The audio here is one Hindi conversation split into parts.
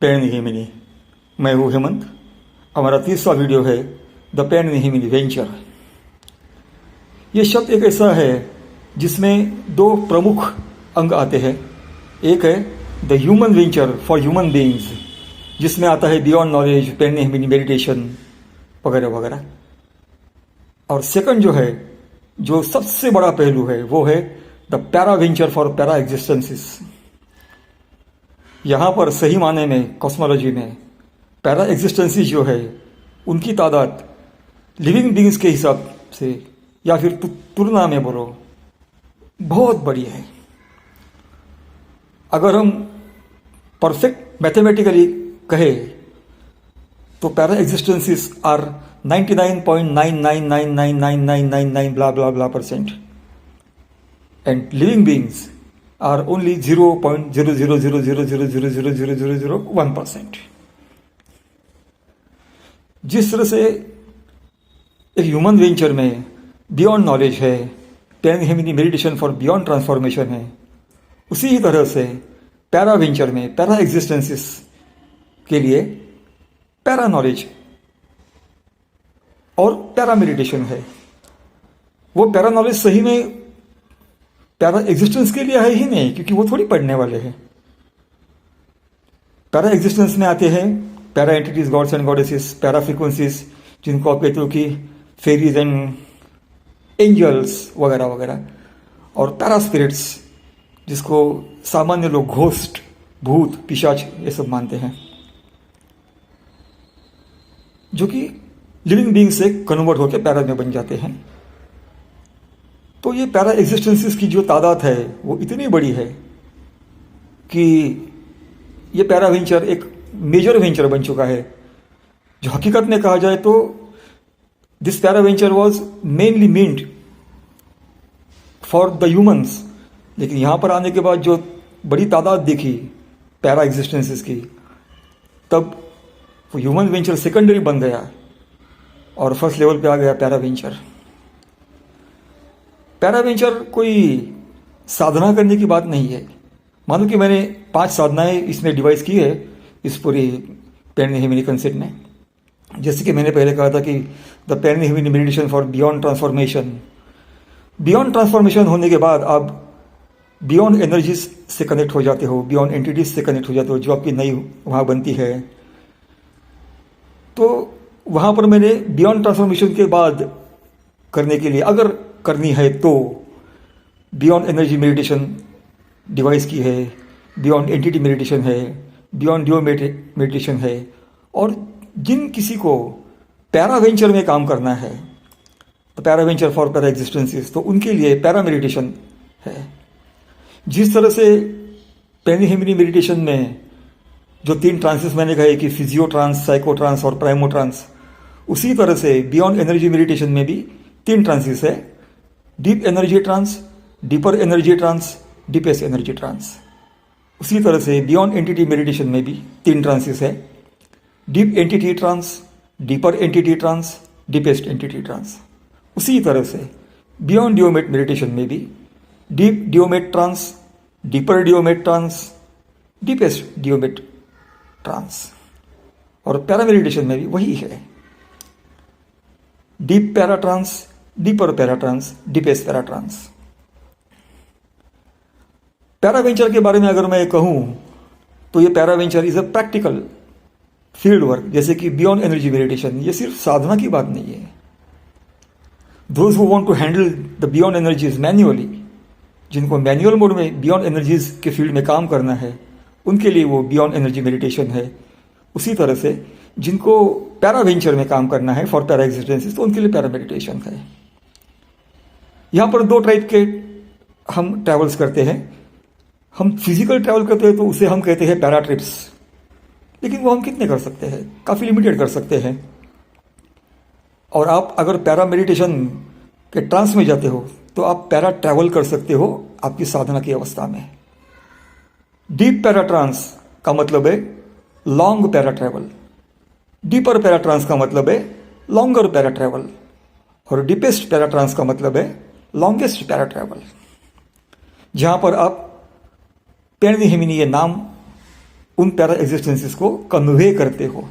पेरणिहिमिनी। मैं हूँ हेमंत। हमारा 30वां वीडियो है द पेरणिहिमिनी वेंचर। ये शब्द एक ऐसा है जिसमें दो प्रमुख अंग आते हैं। एक है the human venture for human beings, जिसमें आता है बियॉन्ड नॉलेज, पेरणिहिमिनी मेडिटेशन वगैरह वगैरह। और सेकंड जो है, जो सबसे बड़ा पहलू है, वो है the para venture for para existences. यहाँ पर सही माने में कॉस्मोलॉजी में पैरा एग्जिस्टेंसेस जो है उनकी तादाद लिविंग बीइंग्स के हिसाब से या फिर तुलना में बोलो बहुत बड़ी है। अगर हम परफेक्ट मैथमेटिकली कहें तो para existences are 99.99999999 blah blah blah percent, and living beings are only 0.00000000001%. जिस तरह से एक ह्यूमन वेंचर में बियॉन्ड नॉलेज है, पेरणिहिमिनी मेडिटेशन फॉर बियॉन्ड ट्रांसफॉर्मेशन है, उसी ही तरह से पैरा वेंचर में पैरा एग्जिस्टेंसेस के लिए पैरा नॉलेज और पैरा मेडिटेशन है। वो पैरा नॉलेज सही में पैरा एग्जिस्टेंस के लिए है ही नहीं, क्योंकि वो थोड़ी पढ़ने वाले हैं। पैरा एग्जिस्टेंस में आते हैं para entities, gods and goddesses, para frequencies, जिनको आप कहते हो कि फेरीज एंड एंजल्स वगैरह वगैरह, और पैरा स्पिरिट्स, जिसको सामान्य लोग घोस्ट, भूत, पिशाच ये सब मानते हैं, जो कि लिविंग बीइंग से कन्वर्ट होकर पैरा में बन जाते हैं। तो ये पैरा एग्जिस्टेंसेस की जो तादाद है वो इतनी बड़ी है कि ये पैरा वेंचर एक मेजर वेंचर बन चुका है। जो हकीकत में कहा जाए तो this para venture was mainly meant for the humans, लेकिन यहाँ पर आने के बाद जो बड़ी तादाद देखी पैरा एग्जिस्टेंसेस की, तब वो ह्यूमन वेंचर सेकेंडरी बन गया और फर्स्ट लेवल पे आ गया पैरा वेंचर। पैरा वेंचर कोई साधना करने की बात नहीं है। मानो कि मैंने 5 साधनाएं इसमें डिवाइस की है इस पूरी पेरणिहिमिनी कंसेप्ट में। जैसे कि मैंने पहले कहा था कि द पेरणिहिमिनी meditation for beyond transformation. Beyond transformation होने के बाद आप बियॉन्ड एनर्जीज से कनेक्ट हो जाते हो, बियॉन्ड एंटिटीज से कनेक्ट हो जाते हो, जो आपकी नई वहाँ बनती है। तो वहाँ पर मैंने बियॉन्ड ट्रांसफॉर्मेशन के बाद करने के लिए, अगर करनी है तो, बियॉन्ड एनर्जी मेडिटेशन डिवाइस की है, बियॉन्ड एंटिटी मेडिटेशन है, बियॉन्ड डिओ मेडिटेशन है। और जिन किसी को पैरा वेंचर में काम करना है, तो para venture for para existences, तो उनके लिए पैरा मेडिटेशन है। जिस तरह से पेरणिहिमिनी मेडिटेशन में जो 3 ट्रांसेस मैंने कहे कि फिजियो ट्रांस, साइको ट्रांस और प्राइमो ट्रांस, उसी तरह से बियॉन्ड एनर्जी मेडिटेशन में भी 3 ट्रांसेस है। Deep energy trance, deeper energy trance, deepest energy trance. उसी तरह से बियॉन्ड एंटिटी मेडिटेशन में भी 3 ट्रांसेस है। Deep entity trance, deeper entity trance, deepest entity trance. उसी तरह से बियॉन्ड डिओमेट मेडिटेशन में भी डीप डिओमेट ट्रांस, डीपर डिओमेट ट्रांस, डीपेस्ट डिओमेट ट्रांस। और पैरा मेडिटेशन में भी वही है, deep para trance, deeper para trance, deepest para trance. Para venture के बारे में अगर मैं कहूं तो ये para venture is a practical field work. जैसे कि बियॉन्ड एनर्जी मेडिटेशन, ये सिर्फ साधना की बात नहीं है। Those who want to handle the beyond energies manually, जिनको मैनुअल मोड में बियॉन्ड एनर्जीज के फील्ड में काम करना है, उनके लिए वो बियॉन्ड एनर्जी मेडिटेशन है। उसी तरह से जिनको पैरा वेंचर में काम करना है फॉर पैरा एग्जिस्टेंसेस, तो उनके लिए पैरा मेडिटेशन है। यहाँ पर 2 टाइप के हम ट्रैवल्स करते हैं। हम फिजिकल ट्रैवल करते हैं तो उसे हम कहते हैं पैरा ट्रिप्स, लेकिन वो हम कितने कर सकते हैं? काफ़ी लिमिटेड कर सकते हैं। और आप अगर पैरा मेडिटेशन के ट्रांस में जाते हो तो आप पैरा ट्रैवल कर सकते हो आपकी साधना की अवस्था में। डीप पैरा ट्रांस का मतलब है long para travel, deeper para trance का मतलब है लॉन्गर पैरा ट्रैवल, और डीपेस्ट पैरा ट्रांस का मतलब है लॉन्गेस्ट पैरा ट्रैवल, जहां पर आप पेरणिहिमिनी ये नाम उन पैरा एग्जिस्टेंसेस को कन्वे करते हो।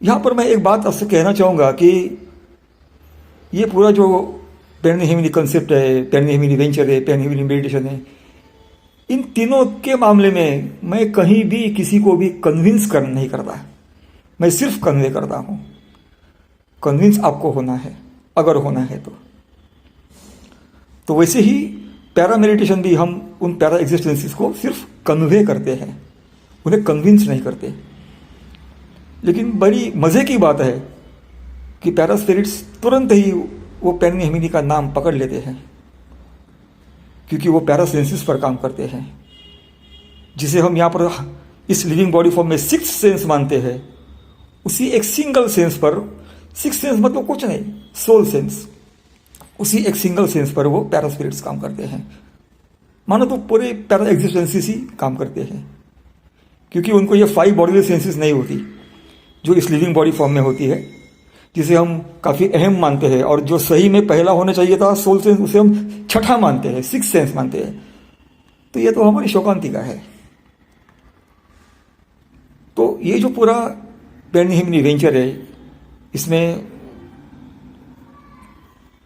यहां पर मैं एक बात आपसे कहना चाहूंगा कि ये पूरा जो पैरानहेमिनी कंसेप्ट है, पैरानहेमिनी वेंचर है, पैरानहेमिनी मेडिटेशन है, इन तीनों के मामले में मैं कहीं भी किसी को भी कन्विंस कर नहीं करता, मैं सिर्फ कन्वे करता हूं। कन्विंस आपको होना है, अगर होना है तो वैसे ही पैरा मेडिटेशन भी हम उन पैरा एग्जिस्टेंसेस को सिर्फ कन्वे करते हैं, उन्हें कन्विंस नहीं करते। लेकिन बड़ी मज़े की बात है कि पैरा स्पिरिट्स तुरंत ही वो पैरानहेमिनी का नाम पकड़ लेते हैं, क्योंकि वो पैरा सेंसेस पर काम करते हैं, जिसे हम यहाँ पर इस लिविंग बॉडी फॉर्म में सिक्स सेंस मानते हैं। उसी एक सिंगल सेंस पर, सिक्स सेंस मतलब कुछ नहीं, सोल सेंस, उसी एक सिंगल सेंस पर वो पैरा स्पिरिट्स काम करते हैं। मानो तो पूरे पैरा एग्जिस्टेंसेस ही काम करते हैं, क्योंकि उनको ये 5 बॉडीली सेंसेस नहीं होती जो इस लिविंग बॉडी फॉर्म में होती है, जिसे हम काफ़ी अहम मानते हैं, और जो सही में पहला होना चाहिए था सोल सेंस, उसे हम छठा मानते हैं, सिक्स सेंस मानते हैं। तो ये तो हमारी शोकांतिका है। तो ये जो पूरा पैरानहेमिनी वेंचर है, इसमें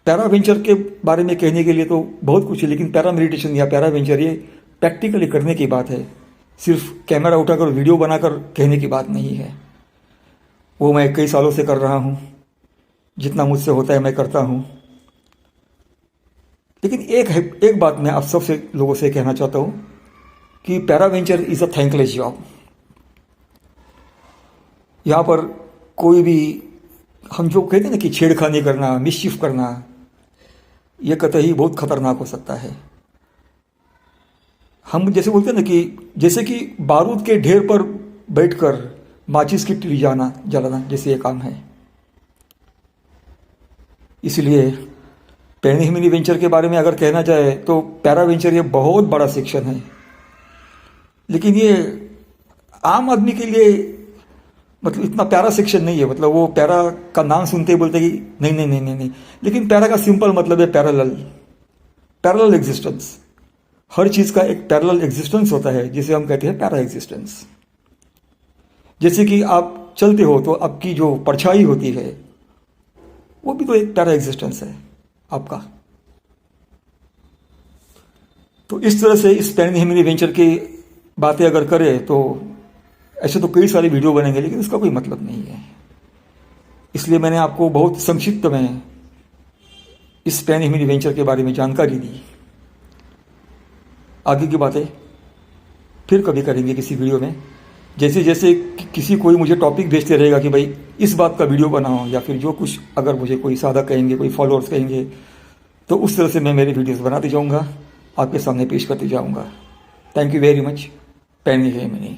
पैरा वेंचर के बारे में कहने के लिए तो बहुत कुछ है, लेकिन पैरा मेडिटेशन या पैरा वेंचर ये प्रैक्टिकली करने की बात है, सिर्फ कैमरा उठाकर वीडियो बनाकर कहने की बात नहीं है। वो मैं कई सालों से कर रहा हूँ, जितना मुझसे होता है मैं करता हूँ। लेकिन एक बात मैं आप सबसे लोगों से कहना चाहता हूँ कि para venture is a thankless job. यहाँ पर कोई भी, हम जो कहते हैं ना कि छेड़खानी करना, मिसचिफ करना, यह कतई बहुत खतरनाक हो सकता है। हम जैसे बोलते हैं ना कि जैसे कि बारूद के ढेर पर बैठकर माचिस की तिली जलाना जैसे ये काम है। इसलिए पैरानहेमिनी वेंचर के बारे में अगर कहना जाए तो पैरा वेंचर ये बहुत बड़ा सेक्शन है, लेकिन ये आम आदमी के लिए मतलब इतना प्यारा सेक्शन नहीं है। मतलब वो पैरा का नाम सुनते ही बोलते कि नहीं नहीं नहीं नहीं नहीं, लेकिन पैरा का सिंपल मतलब है पैरेलल एग्जिस्टेंस। हर चीज़ का एक पैरेलल एग्जिस्टेंस होता है, जिसे हम कहते हैं पैरा एग्जिस्टेंस। जैसे कि आप चलते हो तो आपकी जो परछाई होती है वो भी तो एक पैरा एग्जिस्टेंस है आपका। तो इस तरह से इस पैरानहेमिनी वेंचर की बातें अगर करें तो ऐसे तो कई सारी वीडियो बनेंगे, लेकिन इसका कोई मतलब नहीं है। इसलिए मैंने आपको बहुत संक्षिप्त में इस पैरानहेमिनी वेंचर के बारे में जानकारी दी। आगे की बातें फिर कभी करेंगे किसी वीडियो में। जैसे जैसे किसी कोई मुझे टॉपिक भेजते रहेगा कि भाई इस बात का वीडियो बनाओ, या फिर जो कुछ अगर मुझे कोई साधक कहेंगे, कोई फॉलोअर्स कहेंगे, तो उस तरह से मैं मेरे वीडियोस बनाते जाऊंगा, आपके सामने पेश करते जाऊंगा। Thank you very much. पैरानहेमिनी।